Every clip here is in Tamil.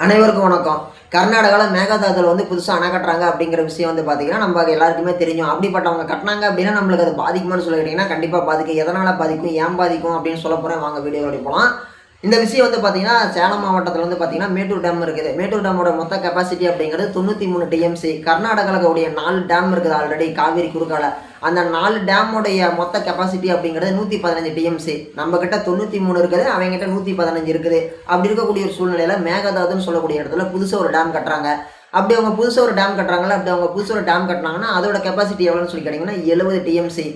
அனைவருக்கும் வணக்கம். கர்நாடகாவில் மேகதாதுல புதுசாக அணை கட்டுறாங்க அப்படிங்கிற விஷயம் பார்த்தீங்கன்னா, நம்ம எல்லாருக்குமே தெரியும். அப்படிப்பட்டவங்க கட்டினாங்க அப்படின்னா, நம்மளுக்கு அது பாதிக்குமான்னு சொல்லி கேட்டிங்கன்னா, கண்டிப்பாக பாதிக்கும். எதனால் பாதிக்கும், ஏன் பாதிக்கும் அப்படின்னு சொல்ல போகிறேன். வாங்க வீடியோவோட போகலாம். இந்த விஷயம் பார்த்தீங்கன்னா, சேலம் மாவட்டத்தில் பார்த்தீங்கன்னா, மேட்டூர் டேம் இருக்குது. மேட்டூர் டேமோட மொத்த கெப்பாசிட்டி அப்படிங்கிறது 93 டிஎம்சி. கர்நாடகாவில் கூடிய 4 டேம் இருக்குது ஆல்ரெடி காவிரி குறுக்கால. அந்த 4 டேமோடைய மொத்த கெப்பாசிட்டி அப்படிங்கிறது 115 டிஎம்சி. நம்மக்கிட்ட 93 இருக்குது, அவங்ககிட்ட 115 இருக்குது. அப்படி இருக்கக்கூடிய ஒரு சூழ்நிலையில் மேகதாதுன்னு சொல்லக்கூடிய இடத்துல புதுசாக ஒரு டேம் கட்டுறாங்க. அப்படி அவங்க புதுசாக ஒரு டேம் கட்டுறாங்களா, அப்படி அவங்க புதுசாக ஒரு டேம் கட்டினாங்கன்னா அதோட கெப்பாசிட்டி எவ்வளோன்னு சொல்லி கேட்டிங்கன்னா 70 டிஎம்சி.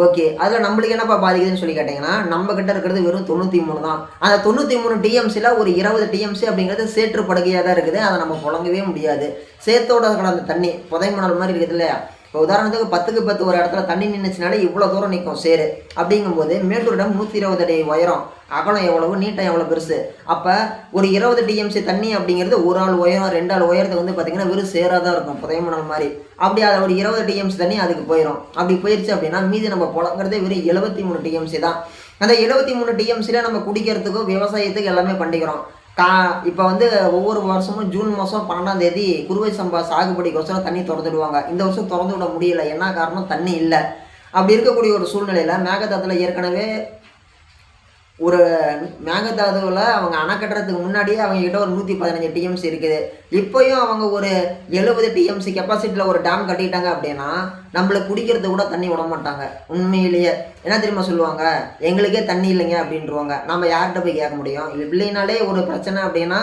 ஓகே, அதில் நம்மளுக்கு என்னப்பா பாதிக்குதுன்னு சொல்லி கேட்டிங்கன்னா, நம்ம கிட்ட இருக்கிறது வெறும் 93 தான். அந்த 93 டிஎம்சியில் ஒரு 20 டிஎம்சி அப்படிங்கிறது சேற்று படுகையாக தான் இருக்குது. அதை நம்ம புழங்கவே முடியாது. சேத்தோட கலந்த தண்ணி புதை மணல் மாதிரி இருக்குது இல்லையா. இப்போ உதாரணத்துக்கு 10க்கு 10 ஒரு இடத்துல தண்ணி நின்றுச்சுனாலே இவ்வளோ தூரம் நிற்கும் சேரு. அப்படிங்கும்போது மேட்டூர் டேம் 120 அடி உயரம், அகலம் எவ்வளவு, நீட்டம் எவ்வளோ பெருசு. அப்போ ஒரு 20 டிஎம்சி தண்ணி அப்படிங்கிறது ஒரு ஆள் உயரம் 2 ஆள் உயரத்துக்கு பார்த்திங்கன்னா வெறும் சேராக தான் இருக்கும், புதைமணல் மாதிரி. அப்படி அதை ஒரு 20 டிஎம்சி தண்ணி அதுக்கு போயிடும். அப்படி போயிடுச்சு அப்படின்னா மீதி நம்ம புழங்குறதே வெறும் 73 டிஎம்சி தான். அந்த 73 டிஎம்சியில் நம்ம குடிக்கிறதுக்கும் விவசாயத்துக்கு எல்லாமே பண்ணிக்கிறோம். இப்போ ஒவ்வொரு வருஷமும் ஜூன் மாதம் 12ஆம் தேதி குறுவை சம்பா சாகுபடிக்கோசரம் தண்ணி திறந்துடுவாங்க. இந்த வருஷம் திறந்து விட முடியல. என்ன காரணம், தண்ணி இல்லை. அப்படி இருக்கக்கூடிய ஒரு சூழ்நிலையில் மேகதாதுல ஏற்கனவே ஒரு மேகதாதுவில் அவங்க அணை கட்டுறதுக்கு முன்னாடியே அவங்ககிட்ட ஒரு 115 டிஎம்சி இருக்குது. இப்போயும் அவங்க ஒரு 70 டிஎம்சி கெப்பாசிட்டியில் ஒரு டேம் கட்டிட்டாங்க அப்படின்னா நம்மளுக்கு குடிக்கிறது கூட தண்ணி விட மாட்டாங்க. உண்மையிலேயே என்ன தெரியுமா சொல்லுவாங்க, எங்களுக்கே தண்ணி இல்லைங்க அப்படின்றவாங்க. நம்ம யார்கிட்ட போய் கேட்க முடியும்? இல்லைனாலே ஒரு பிரச்சனை அப்படின்னா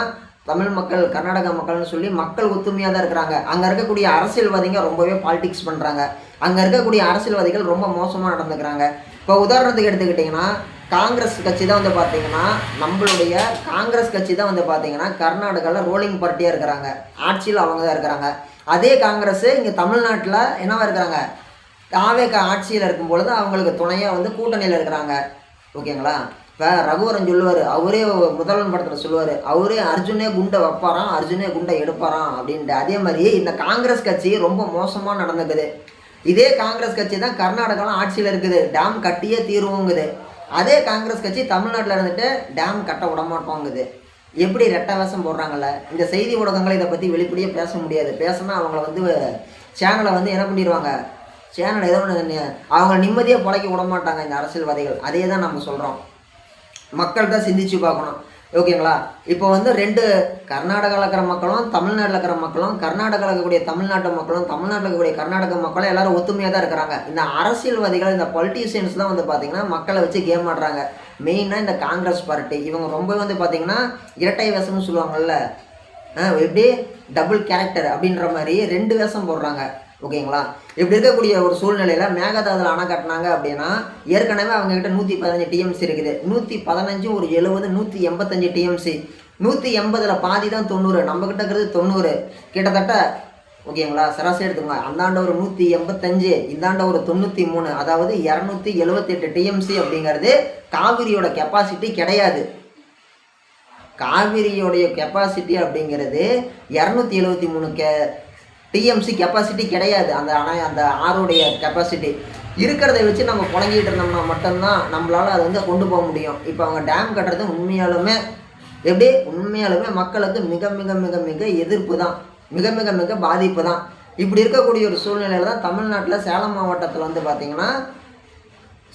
தமிழ் மக்கள், கர்நாடகா மக்கள்னு சொல்லி மக்கள் ஒத்துமையாக தான் இருக்கிறாங்க. அங்கே இருக்கக்கூடிய அரசியல்வாதிங்க ரொம்பவே பாலிடிக்ஸ் பண்ணுறாங்க. அங்கே இருக்கக்கூடிய அரசியல்வாதிகள் ரொம்ப மோசமாக நடந்துக்கிறாங்க. இப்போ உதாரணத்துக்கு எடுத்துக்கிட்டிங்கன்னா, காங்கிரஸ் கட்சி தான் பார்த்தீங்கன்னா, நம்மளுடைய காங்கிரஸ் கட்சி தான் பார்த்தீங்கன்னா கர்நாடகாவில் ரோலிங் பார்ட்டியாக இருக்கிறாங்க. ஆட்சியில் அவங்க தான் இருக்கிறாங்க. அதே காங்கிரஸ் இங்கே தமிழ்நாட்டில் என்னவா இருக்கிறாங்க, தாவேக ஆட்சியில் இருக்கும் பொழுது அவங்களுக்கு துணையாக கூட்டணியில் இருக்கிறாங்க. ஓகேங்களா. இப்போ ரகுவரன் சொல்லுவார், அவரே முதல்வன் படத்தில் சொல்லுவார், அவரே அர்ஜுனே குண்டை வைப்பாராம், அர்ஜுனே குண்டை எடுப்பாராம் அப்படின்ட்டு. அதே மாதிரி இந்த காங்கிரஸ் கட்சி ரொம்ப மோசமாக நடந்துக்குது. இதே காங்கிரஸ் கட்சி தான் கர்நாடகாவில் ஆட்சியில் இருக்குது, டேம் கட்டியே தீர்வுங்குது. அதே காங்கிரஸ் கட்சி தமிழ்நாட்டில் இருந்துட்டு டேம் கட்ட விட மாட்டோங்குது. எப்படி ரெட்டை வேஷம் போடுறாங்கல்ல. இந்த செய்தி ஊடகங்களை இதை பற்றி வெளிப்படையாக பேச முடியாது. பேசினா அவங்கள சேனலை என்ன பண்ணிடுவாங்க, சேனல் ஏதோ ஒன்று அவங்க நிம்மதியாக பிழைக்க விட மாட்டாங்க இந்த அரசியல்வாதிகள். அதே தான் நம்ம சொல்கிறோம். மக்கள் தான் சிந்திச்சு பார்க்கணும். ஓகேங்களா. இப்போ 2 கர்நாடகாவில் இருக்கிற மக்களும் தமிழ்நாட்டில் இருக்கிற மக்களும், கர்நாடகாவில் இருக்கக்கூடிய தமிழ்நாட்டு மக்களும் தமிழ்நாட்டில் இருக்கக்கூடிய கர்நாடக மக்களும் எல்லாரும் ஒத்துமையாக தான் இருக்கிறாங்க. இந்த அரசியல்வாதிகள், இந்த பொலிட்டீஷியன்ஸ் தான் பார்த்திங்கன்னா மக்களை வச்சு கேம் ஆடுறாங்க. மெயினாக இந்த காங்கிரஸ் பார்ட்டி இவங்க ரொம்ப பார்த்திங்கன்னா இரட்டை வேஷம்னு சொல்லுவாங்கள்ல, எப்படி டபுள் கேரக்டர் அப்படின்ற மாதிரி 2 வேஷம் போடுறாங்க. ஓகேங்களா. இப்படி இருக்கக்கூடிய ஒரு சூழ்நிலையில் மேகதாதுல அணை கட்டினாங்க அப்படின்னா ஏற்கனவே அவங்ககிட்ட 115 டிஎம்சி இருக்குது. 115 ஒரு 70 185 டிஎம்சி. 180 பாதி தான் 90. நம்மக்கிட்ட இருக்கிறது 90 கிட்டத்தட்ட. ஓகேங்களா. சராசரி எடுத்துக்கோங்க. அந்தாண்ட ஒரு 185, இந்தாண்ட ஒரு 93, அதாவது 278 டிஎம்சி அப்படிங்கிறது காவிரியோட கெப்பாசிட்டி கிடையாது. காவிரியோடைய கெப்பாசிட்டி அப்படிங்கிறது 273 டிஎம்சி கெப்பாசிட்டி கிடையாது. அந்த ஆறுடைய கெப்பாசிட்டி இருக்கிறத வச்சு நம்ம புழங்கிட்டு இருந்தோம்னா மட்டும்தான் நம்மளால் அதை கொண்டு போக முடியும். இப்போ அவங்க டேம் கட்டுறது உண்மையாலுமே மக்களுக்கு மிக மிக மிக மிக எதிர்ப்பு தான், மிக மிக மிக பாதிப்பு தான். இப்படி இருக்கக்கூடிய ஒரு சூழ்நிலையில் தான் தமிழ்நாட்டில் சேலம் மாவட்டத்தில் பார்த்திங்கன்னா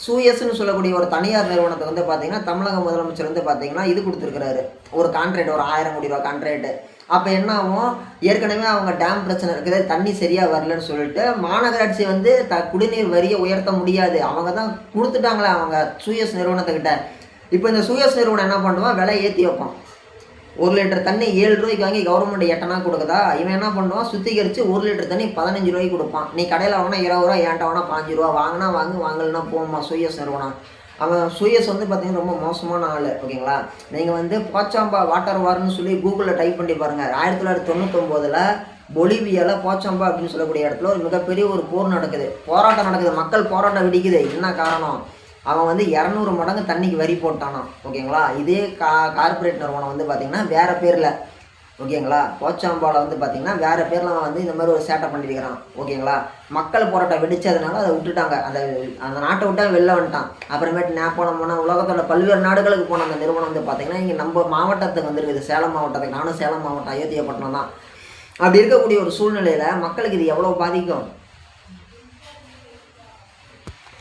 சூயஸ்ன்னு சொல்லக்கூடிய ஒரு தனியார் நிறுவனத்துக்கு பார்த்திங்கன்னா தமிழக முதலமைச்சர் பார்த்திங்கன்னா இது கொடுத்துருக்கிறாரு, ஒரு கான்ட்ராக்ட், ஒரு 1000 கோடி ரூபா கான்ட்ராக்ட். அப்போ என்ன ஆகும், ஏற்கனவே அவங்க டேம் பிரச்சனை இருக்குது, தண்ணி சரியாக வரலன்னு சொல்லிட்டு மாநகராட்சி குடிநீர் வரியை உயர்த்த முடியாது. அவங்க தான் கொடுத்துட்டாங்களே அவங்க சூயஸ் நிறுவனத்துக்கிட்ட. இப்போ இந்த சூயஸ் நிறுவனம் என்ன பண்ணுவான், விலை ஏற்றி வைப்பான். 1 லிட்டர் தண்ணி 7 ரூபாய்க்கு வாங்கி கவர்மெண்ட் 8 கொடுக்குதா, இவன் என்ன பண்ணுவான், சுத்திகரித்து 1 லிட்டர் தண்ணி 15 ரூபாய்க்கு கொடுப்பான். நீ கடையில் வாங்கினா 20 ரூபா, ஏன்ட்ட வாங்கினா 5 ரூபா, வாங்கினா வாங்கலைன்னா போமா சூயஸ் நிறுவனம். அவன் சூயஸ் பார்த்திங்கன்னா ரொம்ப மோசமான ஆள். ஓகேங்களா. நீங்கள் போச்சாம்பா வாட்டர் வார்னு சொல்லி கூகுளில் டைப் பண்ணி பாருங்கள். 1999 பொலிவியாவில் போச்சாம்பா அப்படின்னு சொல்லக்கூடிய இடத்துல ஒரு மிகப்பெரிய ஒரு போர் நடக்குது, போராட்டம் நடக்குது, மக்கள் போராட்டம் வெடிக்குது. என்ன காரணம், அவன் 200 மடங்கு தண்ணிக்கு வரி போட்டானான். ஓகேங்களா. இதே கார்பரேட் நிறுவனம் பார்த்திங்கன்னா வேறு பேரில் ஓகேங்களா? போச்சாம்பால வந்து பார்த்தீங்கன்னா, வேறு பேர்ல அவன் வந்து இந்த மாதிரி ஒரு சேட்டை பண்ணியிருக்கிறான். ஓகேங்களா? மக்கள் போராட்டம் வெடிச்சதுனால அத விட்டுட்டாங்க. அந்த நாட்ட விட்டு அவன் வெளில வந்துட்டான். அப்புறமேட்டு நேபாளம் போனா, உலகத்தோட பல்வேறு நாடுகளுக்கு போன அந்த நிறுவனம் வந்து பார்த்தீங்கன்னா, இங்க நம்ம மாவட்டத்துக்கு வந்திருக்குது. சேலம் மாவட்டத்துக்கு. நானும் சேலம் மாவட்டம், அயோத்தியாபட்டினம் தான். அப்படி இருக்கக்கூடிய ஒரு சூழ்நிலையில மக்களுக்கு இது எவ்வளோ பாதிக்கும்?